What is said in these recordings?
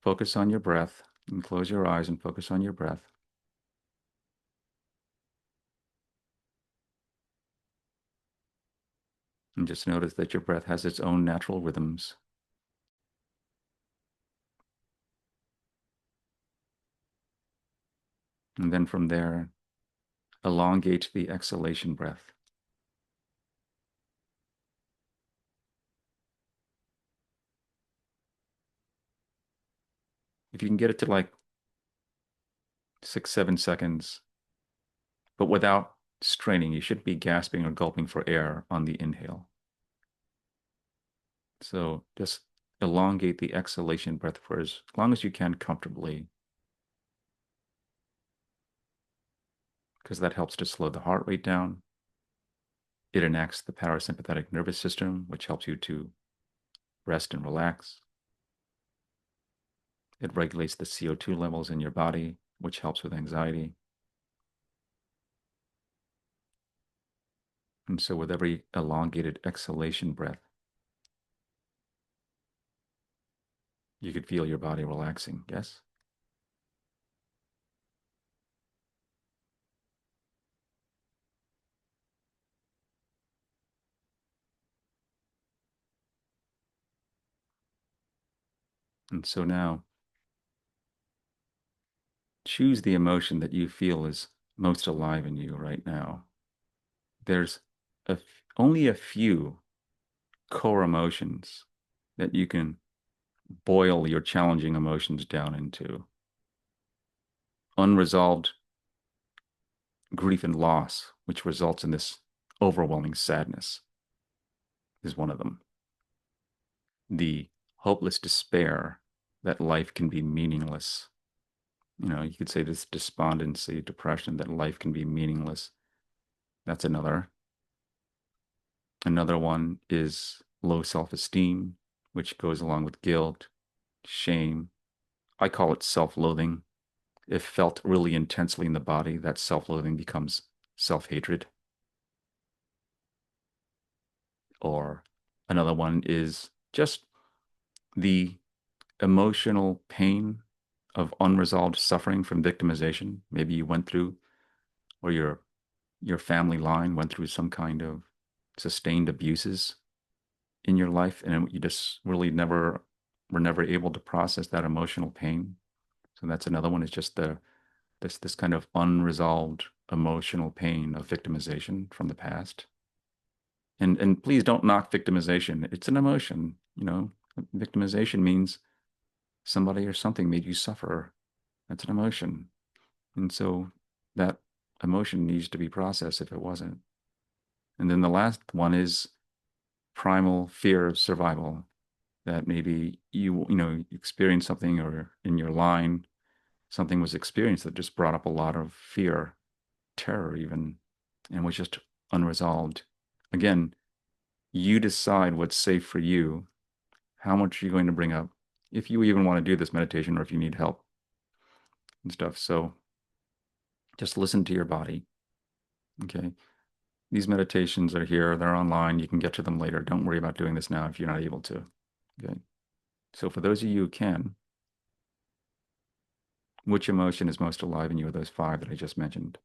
focus on your breath and close your eyes and focus on your breath. And just notice that your breath has its own natural rhythms. And then from there, elongate the exhalation breath. If you can get it to like 6, 7 seconds, but without straining, you shouldn't be gasping or gulping for air on the inhale. So just elongate the exhalation breath for as long as you can comfortably, because that helps to slow the heart rate down. It enacts the parasympathetic nervous system, which helps you to rest and relax. It regulates the CO2 levels in your body, which helps with anxiety. And so with every elongated exhalation breath, you could feel your body relaxing, yes? And so now, choose the emotion that you feel is most alive in you right now. There's only a few core emotions that you can boil your challenging emotions down into. Unresolved grief and loss, which results in this overwhelming sadness, is one of them. The hopeless despair that life can be meaningless. You could say this despondency, depression, that life can be meaningless. That's another. Another one is low self-esteem, which goes along with guilt, shame. I call it self-loathing. If felt really intensely in the body, that self-loathing becomes self-hatred. Or another one is just the emotional pain of unresolved suffering from victimization. Maybe you went through, or your family line went through some kind of sustained abuses in your life, and you just really never were never able to process that emotional pain. So that's another one. Is just this kind of unresolved emotional pain of victimization from the past. And please don't knock victimization. It's an emotion. Victimization means somebody or something made you suffer. That's an emotion. And so that emotion needs to be processed if it wasn't. And then the last one is primal fear of survival, that maybe you experienced something, or in your line something was experienced that just brought up a lot of fear, terror even, and was just unresolved. Again, you decide what's safe for you, how much you're going to bring up, if you even want to do this meditation or if you need help and stuff. So just listen to your body. Okay. These meditations are here, they're online, you can get to them later. Don't worry about doing this now if you're not able to. Okay. So for those of you who can, which emotion is most alive in you of those five that I just mentioned?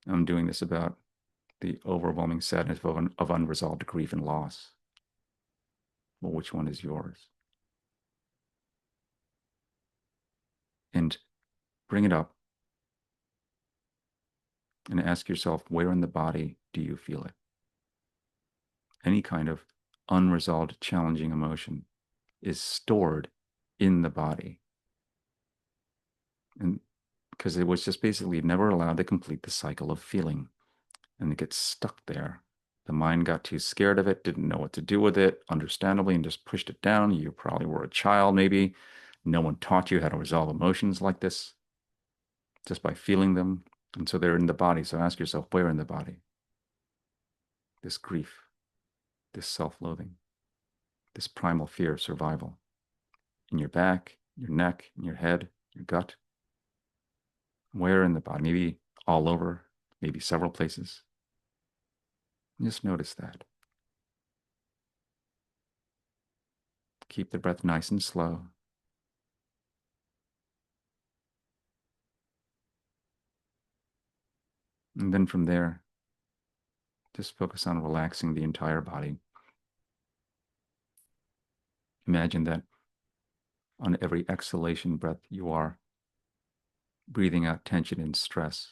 I'm doing this about the overwhelming sadness of unresolved grief and loss. Well, which one is yours? And bring it up and ask yourself, where in the body do you feel it? Any kind of unresolved, challenging emotion is stored in the body. And because it was just basically never allowed to complete the cycle of feeling. And it gets stuck there. The mind got too scared of it, didn't know what to do with it, understandably, and just pushed it down. You probably were a child, maybe. No one taught you how to resolve emotions like this, just by feeling them. And so they're in the body. So ask yourself, where in the body? This grief, this self-loathing, this primal fear of survival. In your back, your neck, in your head, your gut. Where in the body? Maybe all over, maybe several places. Just notice that. Keep the breath nice and slow. And then from there, just focus on relaxing the entire body. Imagine that on every exhalation breath, you are breathing out tension and stress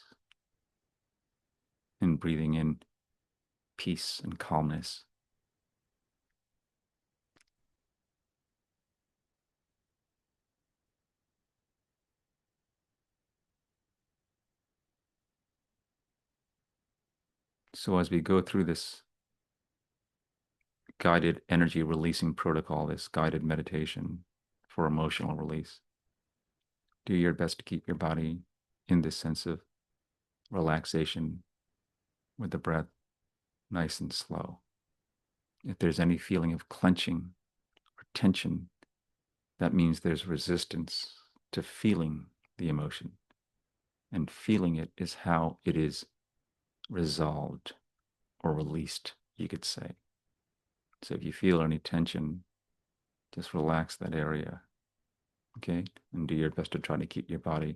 and breathing in peace and calmness. So as we go through this guided energy releasing protocol, this guided meditation for emotional release, do your best to keep your body in this sense of relaxation with the breath nice and slow. If there's any feeling of clenching or tension, that means there's resistance to feeling the emotion. And feeling it is how it is resolved or released, you could say. So if you feel any tension, just relax that area, okay? And do your best to try to keep your body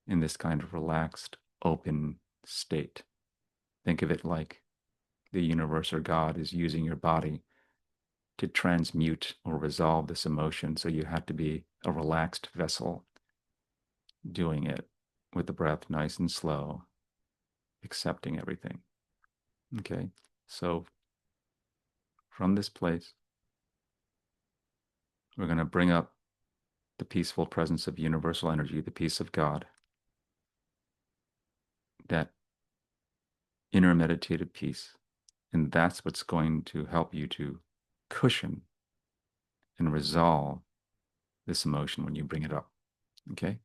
in this kind of relaxed, open state. Think of it like the universe or God is using your body to transmute or resolve this emotion. So you have to be a relaxed vessel doing it with the breath nice and slow, accepting everything. Okay, so from this place, we're going to bring up the peaceful presence of universal energy, the peace of God, that inner meditative peace. And that's what's going to help you to cushion and resolve this emotion when you bring it up. Okay?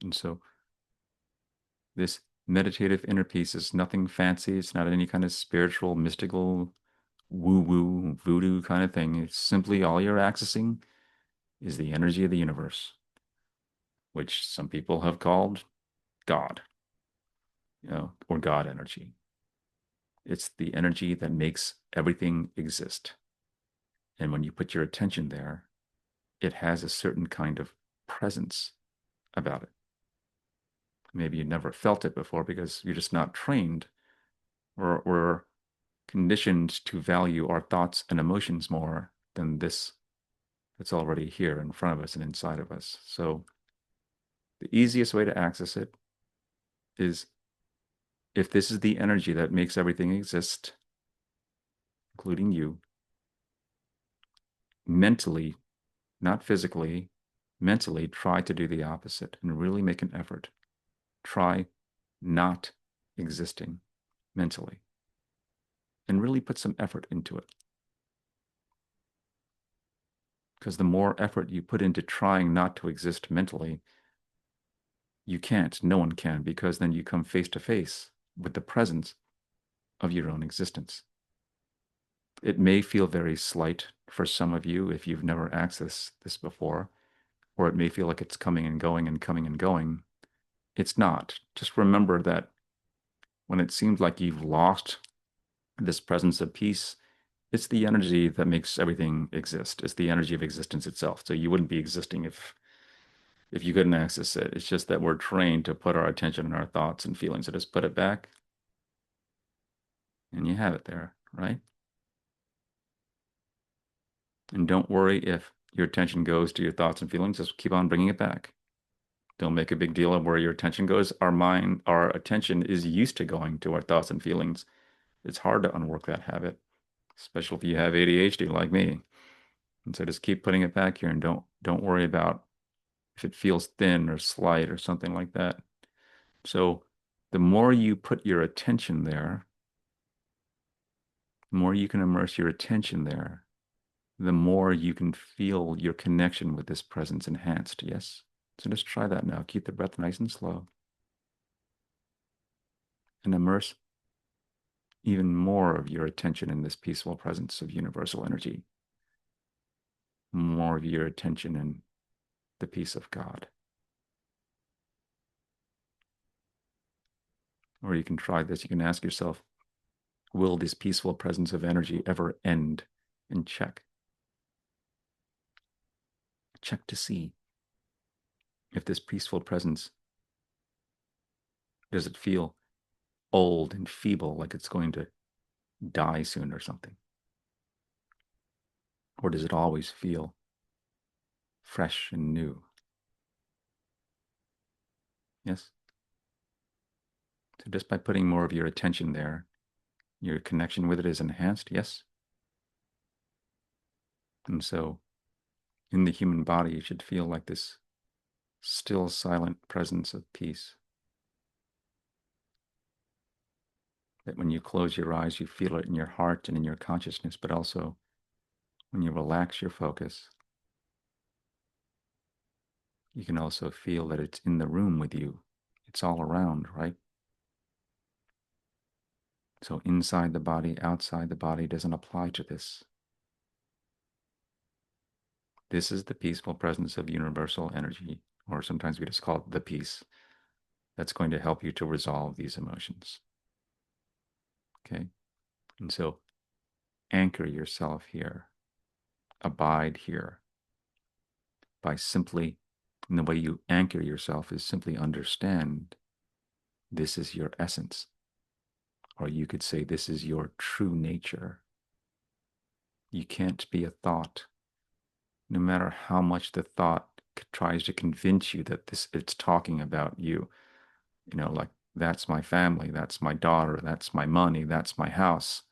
And so this meditative inner peace is nothing fancy. It's not any kind of spiritual, mystical, woo-woo, voodoo kind of thing. It's simply all you're accessing is the energy of the universe, which some people have called God, or God energy. It's the energy that makes everything exist. And when you put your attention there, it has a certain kind of presence about it. Maybe you never felt it before because you're just not trained, or we're conditioned to value our thoughts and emotions more than this that's already here in front of us and inside of us. So the easiest way to access it is, if this is the energy that makes everything exist, including you, mentally, not physically, mentally try to do the opposite and really make an effort. Try not existing mentally and really put some effort into it. Because the more effort you put into trying not to exist mentally, you can't, no one can, because then you come face to face with the presence of your own existence. It may feel very slight for some of you if you've never accessed this before, or it may feel like it's coming and going and coming and going. It's not. Just remember that when it seems like you've lost this presence of peace, it's the energy that makes everything exist. It's the energy of existence itself. So you wouldn't be existing if you couldn't access it. It's just that we're trained to put our attention on our thoughts and feelings. So just put it back and you have it there, right? And don't worry if your attention goes to your thoughts and feelings. Just keep on bringing it back. Don't make a big deal of where your attention goes. Our mind, our attention is used to going to our thoughts and feelings. It's hard to unwork that habit, especially if you have ADHD like me. And so just keep putting it back here and don't worry about if it feels thin or slight or something like that. So the more you put your attention there, the more you can immerse your attention there, the more you can feel your connection with this presence enhanced. Yes? So just try that now. Keep the breath nice and slow and immerse even more of your attention in this peaceful presence of universal energy. More of your attention in the peace of God. Or you can try this. You can ask yourself, will this peaceful presence of energy ever end? And check. Check to see if this peaceful presence, does it feel old and feeble, like it's going to die soon or something? Or does it always feel fresh and new? Yes? So just by putting more of your attention there, your connection with it is enhanced, yes? And so in the human body, you should feel like this still, silent presence of peace. That when you close your eyes, you feel it in your heart and in your consciousness, but also when you relax your focus, you can also feel that it's in the room with you. It's all around, right? So inside the body, outside the body doesn't apply to this. This is the peaceful presence of universal energy, or sometimes we just call it the peace, that's going to help you to resolve these emotions. Okay? And so anchor yourself here, abide here by simply, and the way you anchor yourself is simply understand this is your essence. Or you could say this is your true nature. You can't be a thought, no matter how much the thought tries to convince you that it's talking about you. You know, like that's my family, that's my daughter, that's my money, that's my house.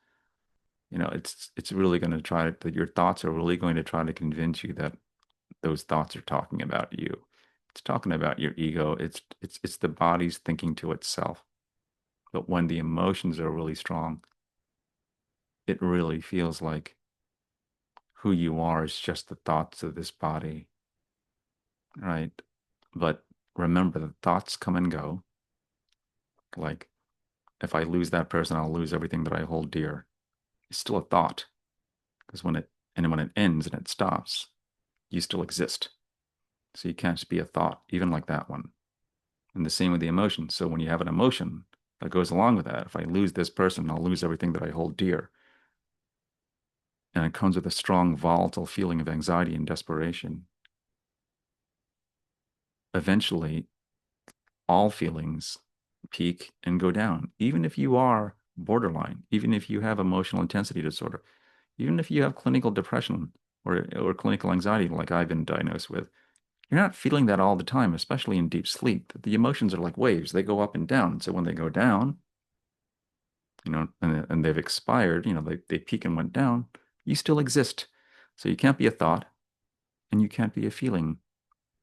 You know, it's really going to try that your thoughts are really going to try to convince you that those thoughts are talking about you. It's talking about your ego. It's the body's thinking to itself. But when the emotions are really strong, it really feels like who you are is just the thoughts of this body, right? But remember, the thoughts come and go. Like, if I lose that person, I'll lose everything that I hold dear. It's still a thought, because when it ends and it stops, you still exist. So you can't just be a thought, even like that one. And the same with the emotion. So when you have an emotion that goes along with that, if I lose this person, I'll lose everything that I hold dear. And it comes with a strong, volatile feeling of anxiety and desperation. Eventually, all feelings peak and go down. Even if you are borderline, even if you have emotional intensity disorder, even if you have clinical depression or clinical anxiety like I've been diagnosed with, you're not feeling that all the time, especially in deep sleep. The emotions are like waves. They go up and down. So when they go down, and they've expired, they peak and went down, you still exist. So you can't be a thought and you can't be a feeling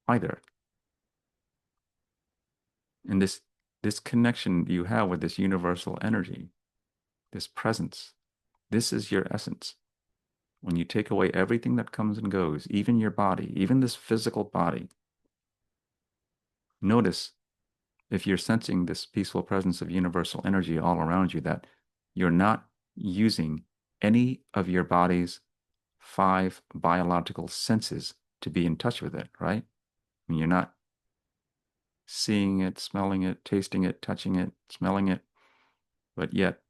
either. And this connection you have with this universal energy, this presence, this is your essence. When you take away everything that comes and goes, even your body, even this physical body, notice if you're sensing this peaceful presence of universal energy all around you, that you're not using any of your body's 5 biological senses to be in touch with it, right? I mean, you're not seeing it, smelling it, tasting it, touching it, smelling it, but yet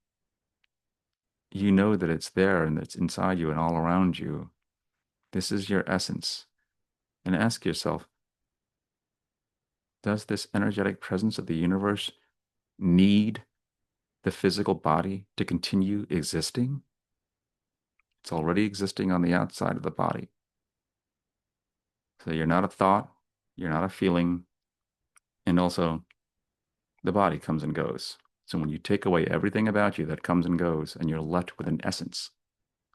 you know that it's there and it's inside you and all around you. This is your essence. And ask yourself, does this energetic presence of the universe need the physical body to continue existing? It's already existing on the outside of the body. So you're not a thought, you're not a feeling, and also the body comes and goes. So when you take away everything about you that comes and goes, and you're left with an essence,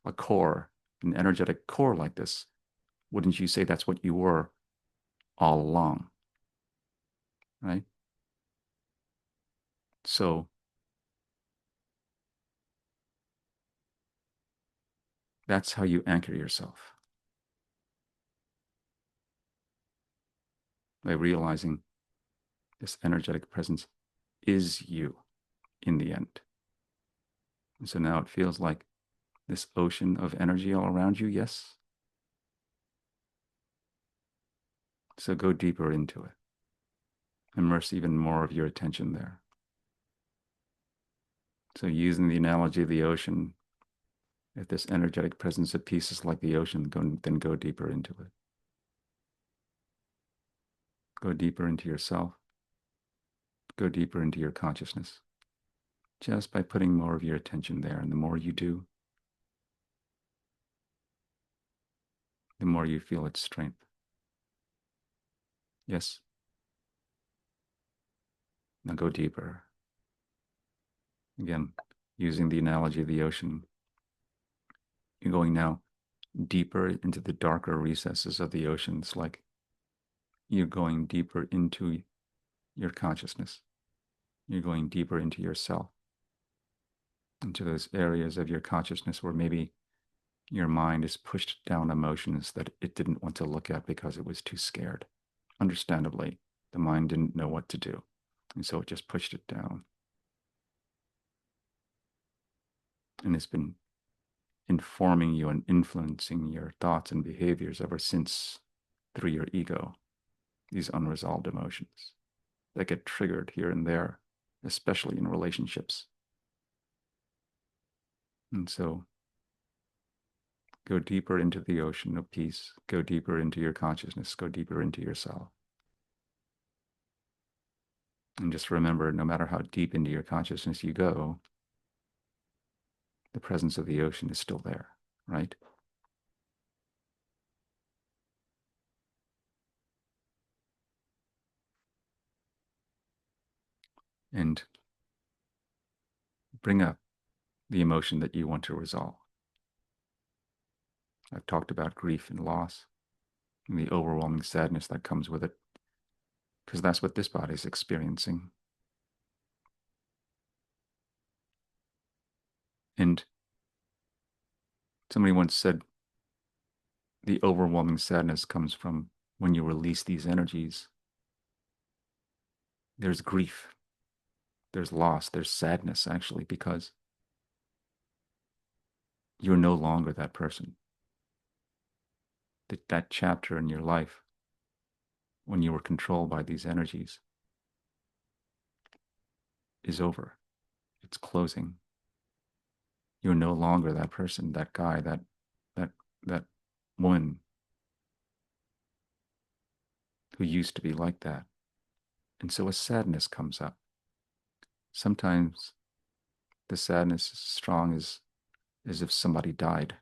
a core, an energetic core like this, wouldn't you say that's what you were all along? Right? So that's how you anchor yourself, by realizing this energetic presence is you in the end. And so now it feels like this ocean of energy all around you, yes? So go deeper into it. Immerse even more of your attention there. So using the analogy of the ocean, if this energetic presence of peace is like the ocean, then go deeper into it. Go deeper into yourself. Go deeper into your consciousness just by putting more of your attention there. And the more you do, the more you feel its strength. Yes. Now go deeper. Again, using the analogy of the ocean, you're going now deeper into the darker recesses of the ocean. It's like you're going deeper into your consciousness. You're going deeper into yourself, into those areas of your consciousness where maybe your mind has pushed down emotions that it didn't want to look at because it was too scared. Understandably, the mind didn't know what to do, and so it just pushed it down. And it's been informing you and influencing your thoughts and behaviors ever since through your ego, these unresolved emotions that get triggered here and there, especially in relationships. And so go deeper into the ocean of peace, go deeper into your consciousness, go deeper into yourself. And just remember, no matter how deep into your consciousness you go, the presence of the ocean is still there, right? And bring up the emotion that you want to resolve. I've talked about grief and loss and the overwhelming sadness that comes with it, because that's what this body is experiencing. And somebody once said the overwhelming sadness comes from when you release these energies. There's grief, there's loss, there's sadness, actually, because you're no longer that person. That chapter in your life when you were controlled by these energies is over. It's closing. You're no longer that person, that guy, that that woman who used to be like that. And so a sadness comes up. Sometimes the sadness is strong as if somebody died,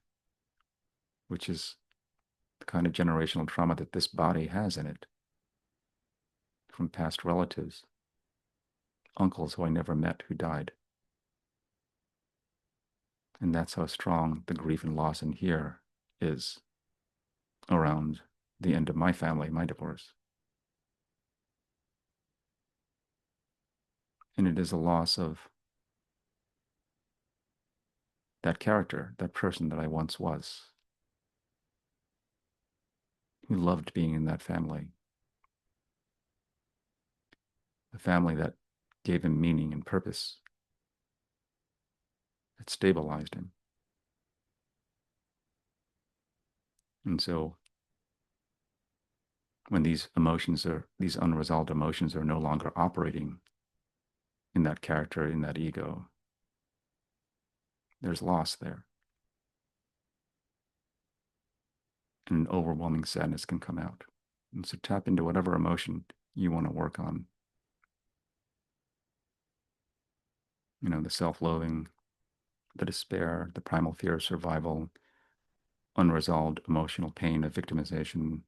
which is the kind of generational trauma that this body has in it from past relatives, uncles who I never met who died. And that's how strong the grief and loss in here is around the end of my family, my divorce. And it is a loss of that character, that person that I once was, who loved being in that family, the family that gave him meaning and purpose, that stabilized him. And so when these unresolved emotions are no longer operating in that character, in that ego, there's loss there. And an overwhelming sadness can come out. And so tap into whatever emotion you want to work on. You know, the self-loathing, the despair, the primal fear of survival, unresolved emotional pain of victimization.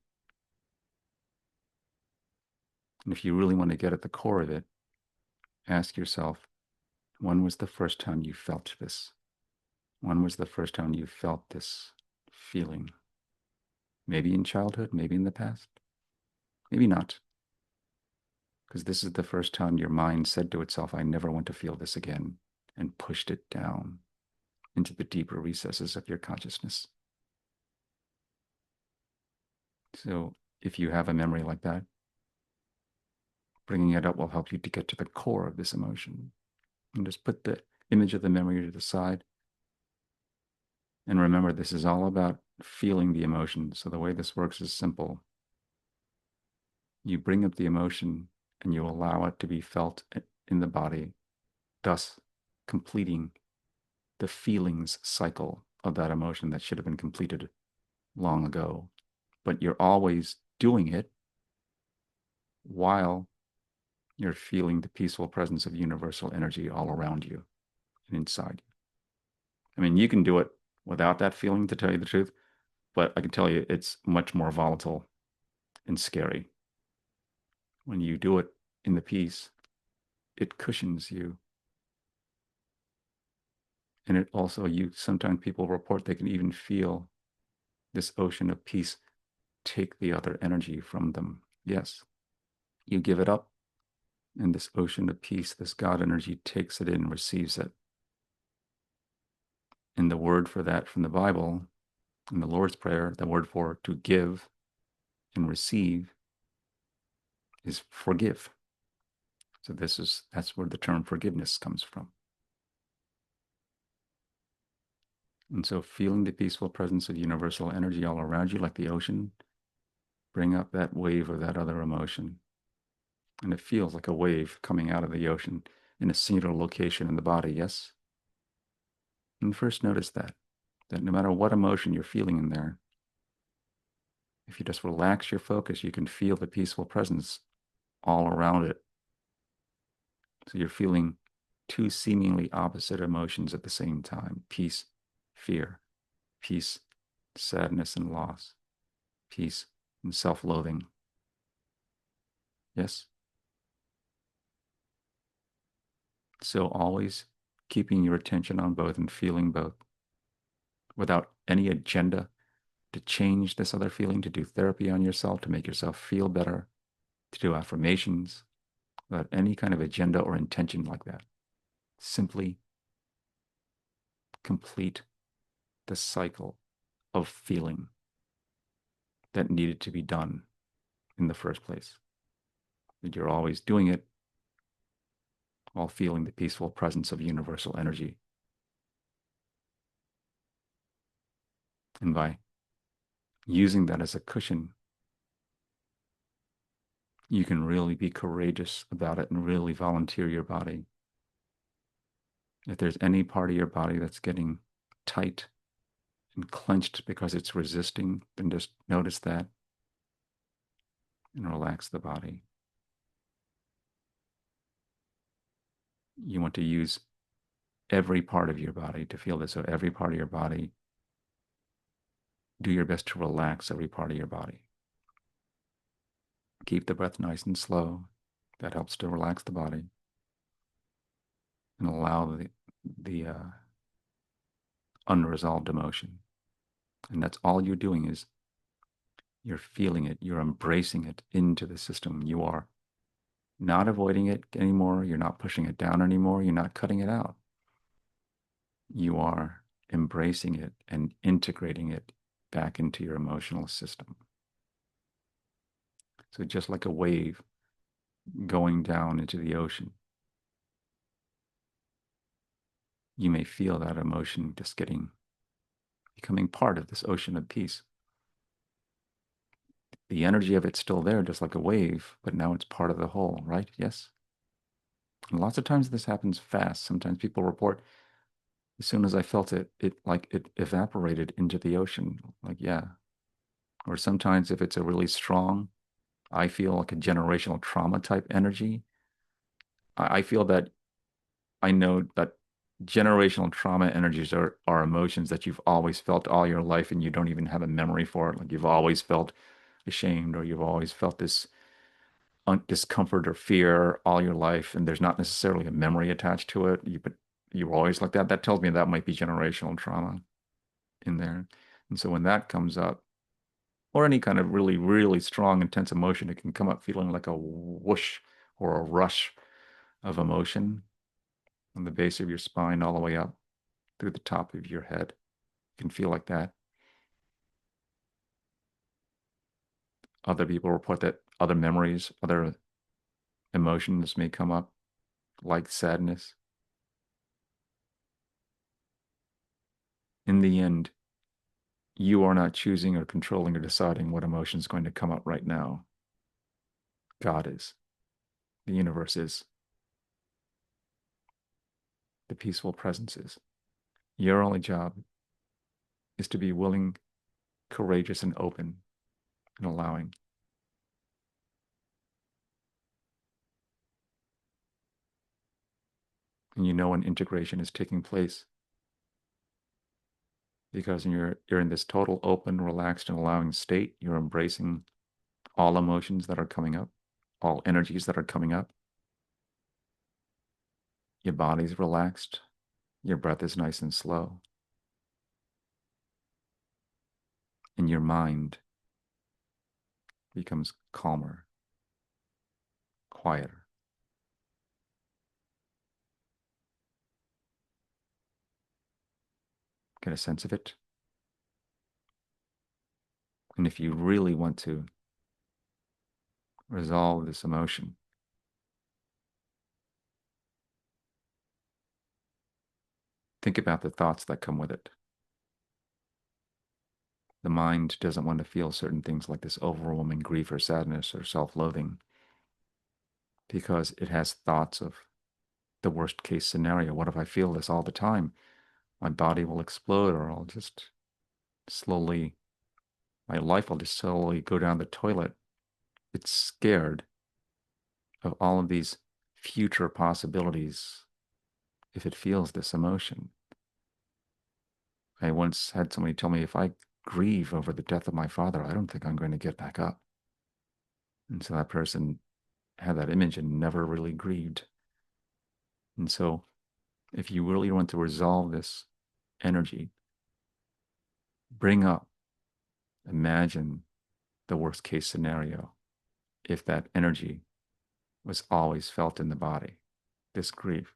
And if you really want to get at the core of it, ask yourself, when was the first time you felt this? When was the first time you felt this feeling? Maybe in childhood, maybe in the past, maybe not. Because this is the first time your mind said to itself, I never want to feel this again, and pushed it down into the deeper recesses of your consciousness. So if you have a memory like that, bringing it up will help you to get to the core of this emotion. And just put the image of the memory to the side. And remember, this is all about feeling the emotion. So the way this works is simple. You bring up the emotion and you allow it to be felt in the body, thus completing the feelings cycle of that emotion that should have been completed long ago. But you're always doing it while you're feeling the peaceful presence of universal energy all around you and inside you. I mean, you can do it without that feeling, to tell you the truth, but I can tell you it's much more volatile and scary. When you do it in the peace, it cushions you. And it also, you sometimes people report they can even feel this ocean of peace take the other energy from them. Yes, you give it up, and this ocean of peace, this God energy, takes it in, receives it. And the word for that from the Bible, in the Lord's Prayer, the word for to give and receive is forgive. So that's where the term forgiveness comes from. And so feeling the peaceful presence of universal energy all around you, like the ocean, bring up that wave of that other emotion. And it feels like a wave coming out of the ocean in a singular location in the body, yes? And first notice that no matter what emotion you're feeling in there, if you just relax your focus, you can feel the peaceful presence all around it. So you're feeling two seemingly opposite emotions at the same time: peace, fear, peace, sadness and loss, peace and self-loathing. Yes? So always keeping your attention on both and feeling both without any agenda to change this other feeling, to do therapy on yourself, to make yourself feel better, to do affirmations, without any kind of agenda or intention like that. Simply complete the cycle of feeling that needed to be done in the first place. That you're always doing it while feeling the peaceful presence of universal energy. And by using that as a cushion, you can really be courageous about it and really volunteer your body. If there's any part of your body that's getting tight and clenched because it's resisting, then just notice that and relax the body. You want to use every part of your body to feel this. So every part of your body, do your best to relax every part of your body. Keep the breath nice and slow. That helps to relax the body and allow the unresolved emotion. And that's all you're doing is you're feeling it. You're embracing it into the system. You are not avoiding it anymore. You're not pushing it down anymore. You're not cutting it out. You are embracing it and integrating it back into your emotional system. So just like a wave going down into the ocean, you may feel that emotion just becoming part of this ocean of peace. The energy of it's still there, just like a wave, but now it's part of the whole, right? Yes. And lots of times this happens fast. Sometimes people report, as soon as I felt it, it evaporated into the ocean. Like, yeah. Or sometimes if it's a really strong, I feel like a generational trauma type energy. I feel that I know that generational trauma energies are emotions that you've always felt all your life and you don't even have a memory for it. Like you've always felt ashamed or you've always felt this discomfort or fear all your life, and there's not necessarily a memory attached to it. But you were always like that. That tells me that might be generational trauma in there. And so when that comes up, or any kind of really, really strong, intense emotion, it can come up feeling like a whoosh or a rush of emotion from the base of your spine all the way up through the top of your head. You can feel like that. Other people report that other memories, other emotions may come up, like sadness. In the end, you are not choosing or controlling or deciding what emotion is going to come up right now. God is. The universe is. The peaceful presence is. Your only job is to be willing, courageous, and open and allowing. And you know when integration is taking place because you're in this total open, relaxed, and allowing state. You're embracing all emotions that are coming up, all energies that are coming up. Your body's relaxed. Your breath is nice and slow. And your mind becomes calmer, quieter. Get a sense of it. And if you really want to resolve this emotion, think about the thoughts that come with it. The mind doesn't want to feel certain things like this overwhelming grief or sadness or self loathing because it has thoughts of the worst case scenario. What if I feel this all the time? My body will explode, or I'll just slowly, my life will just slowly go down the toilet. It's scared of all of these future possibilities if it feels this emotion. I once had somebody tell me if I grieve over the death of my father, I don't think I'm going to get back up. And so that person had that image and never really grieved. And so if you really want to resolve this energy, bring up, imagine the worst case scenario if that energy was always felt in the body, this grief,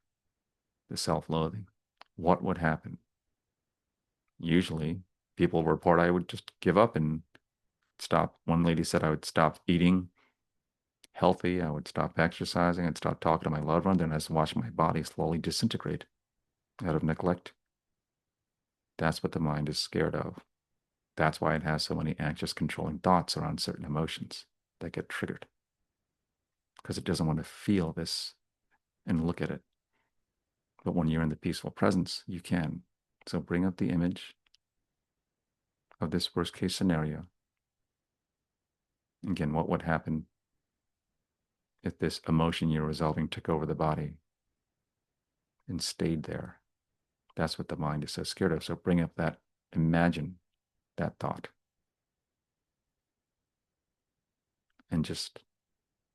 the self loathing. What would happen? Usually, people report I would just give up and stop. One lady said I would stop eating healthy, I would stop exercising, I'd stop talking to my loved ones, and I'd watch my body slowly disintegrate out of neglect. That's what the mind is scared of. That's why it has so many anxious, controlling thoughts around certain emotions that get triggered, because it doesn't want to feel this and look at it. But when you're in the peaceful presence, you can. So bring up the image of this worst case scenario. Again, what would happen if this emotion you're resolving took over the body and stayed there? That's what the mind is so scared of. So bring up that, imagine that thought, and just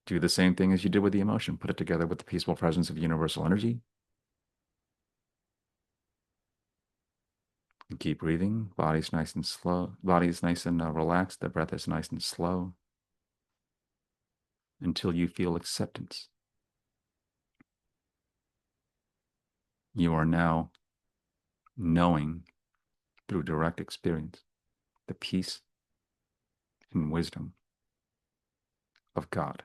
do the same thing as you did with the emotion. Put it together with the peaceful presence of universal energy. And keep breathing. Body's nice and slow. Body's nice and relaxed. The breath is nice and slow until you feel acceptance. You are now knowing through direct experience the peace and wisdom of God,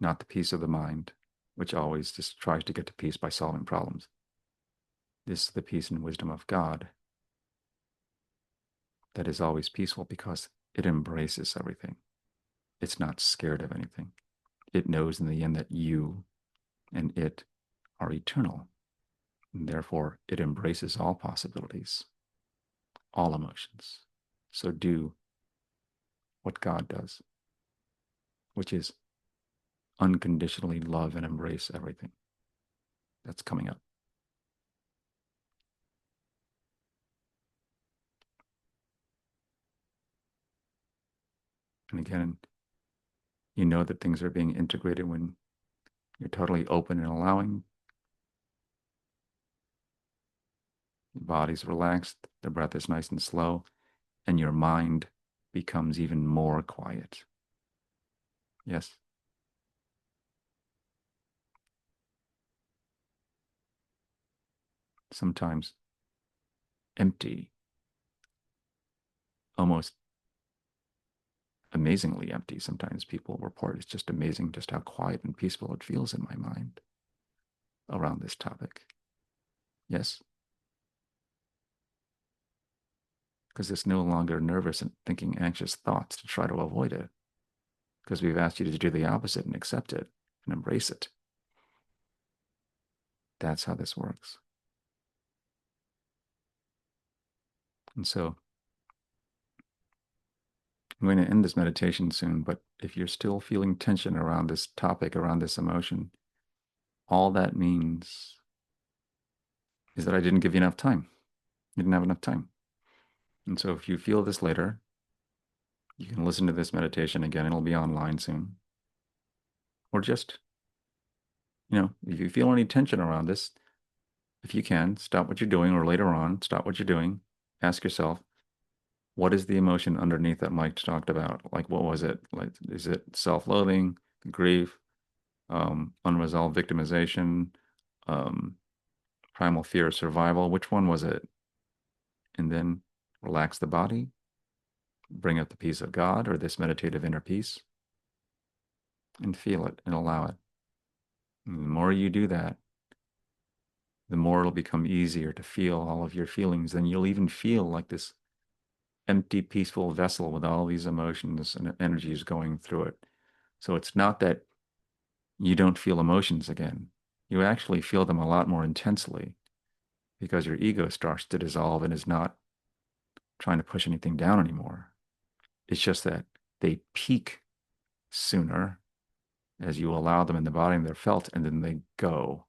not the peace of the mind, which always just tries to get to peace by solving problems. This is the peace and wisdom of God that is always peaceful because it embraces everything. It's not scared of anything. It knows in the end that you and it are eternal. And therefore, it embraces all possibilities, all emotions. So do what God does, which is unconditionally love and embrace everything that's coming up. And again, you know that things are being integrated when you're totally open and allowing. Your body's relaxed, the breath is nice and slow, and your mind becomes even more quiet. Yes. Sometimes empty, almost amazingly empty. Sometimes people report it's just amazing just how quiet and peaceful it feels in my mind around this topic. Yes, because it's no longer nervous and thinking anxious thoughts to try to avoid it, because we've asked you to do the opposite and accept it and embrace it. That's how this works. And so I'm going to end this meditation soon, but if you're still feeling tension around this topic, around this emotion, all that means is that I didn't give you enough time. You didn't have enough time. And so if you feel this later, you can listen to this meditation again. It'll be online soon. Or just, if you feel any tension around this, if you can, stop what you're doing, or later on, stop what you're doing. Ask yourself, what is the emotion underneath that Mike talked about? Like, what was it? Like, is it self-loathing, grief, unresolved victimization, um, primal fear of survival? Which one was it? And then relax the body, bring up the peace of God or this meditative inner peace, and feel it and allow it. And the more you do that, the more it'll become easier to feel all of your feelings. Then you'll even feel like this empty, peaceful vessel with all these emotions and energies going through it. So it's not that you don't feel emotions again. You actually feel them a lot more intensely because your ego starts to dissolve and is not trying to push anything down anymore. It's just that they peak sooner as you allow them in the body and they're felt, and then they go.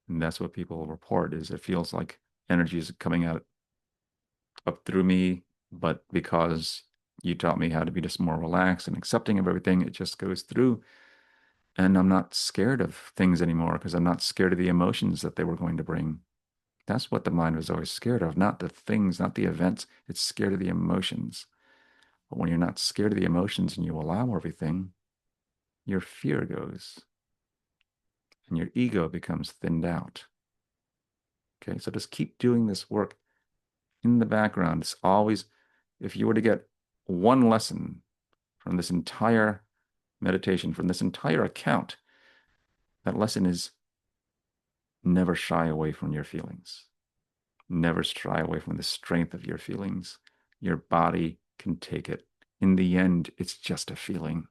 And that's what people report is it feels like energy is coming out up through me, but because you taught me how to be just more relaxed and accepting of everything, it just goes through. And I'm not scared of things anymore because I'm not scared of the emotions that they were going to bring. That's what the mind was always scared of, not the things, not the events. It's scared of the emotions. But when you're not scared of the emotions and you allow everything, your fear goes and your ego becomes thinned out. Okay, so just keep doing this work in the background. It's always, if you were to get one lesson from this entire meditation, from this entire account, that lesson is never shy away from your feelings. Never shy away from the strength of your feelings. Your body can take it. In the end, it's just a feeling.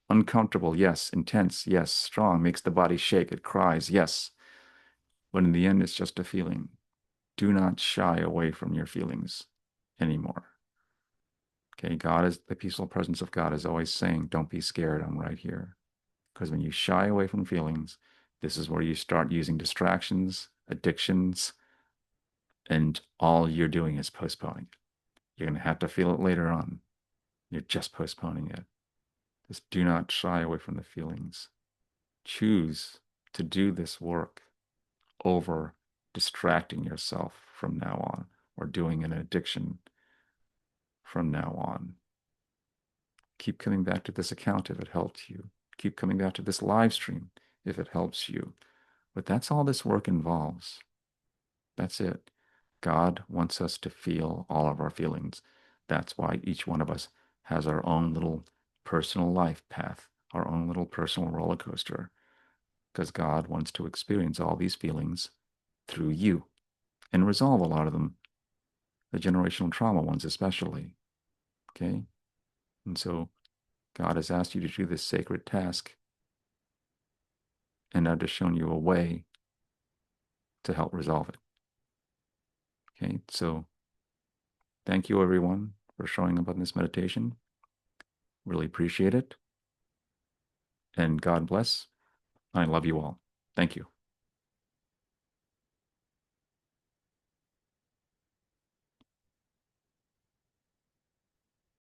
Uncomfortable, yes. Intense, yes. Strong, makes the body shake. It cries, yes. But in the end, it's just a feeling. Do not shy away from your feelings anymore. Okay, God is the peaceful presence of God is always saying, don't be scared, I'm right here. Because when you shy away from feelings, this is where you start using distractions, addictions, and all you're doing is postponing. You're going to have to feel it later on. You're just postponing it. Just do not shy away from the feelings. Choose to do this work over distracting yourself from now on or doing an addiction from now on. Keep coming back to this account if it helps you. Keep coming back to this live stream if it helps you. But that's all this work involves. That's it. God wants us to feel all of our feelings. That's why each one of us has our own little personal life path, our own little personal roller coaster, because God wants to experience all these feelings through you and resolve a lot of them, the generational trauma ones especially. Okay? And so God has asked you to do this sacred task, and I've just shown you a way to help resolve it. Okay? So thank you, everyone, for showing up on this meditation. Really appreciate it. And God bless. I love you all. Thank you.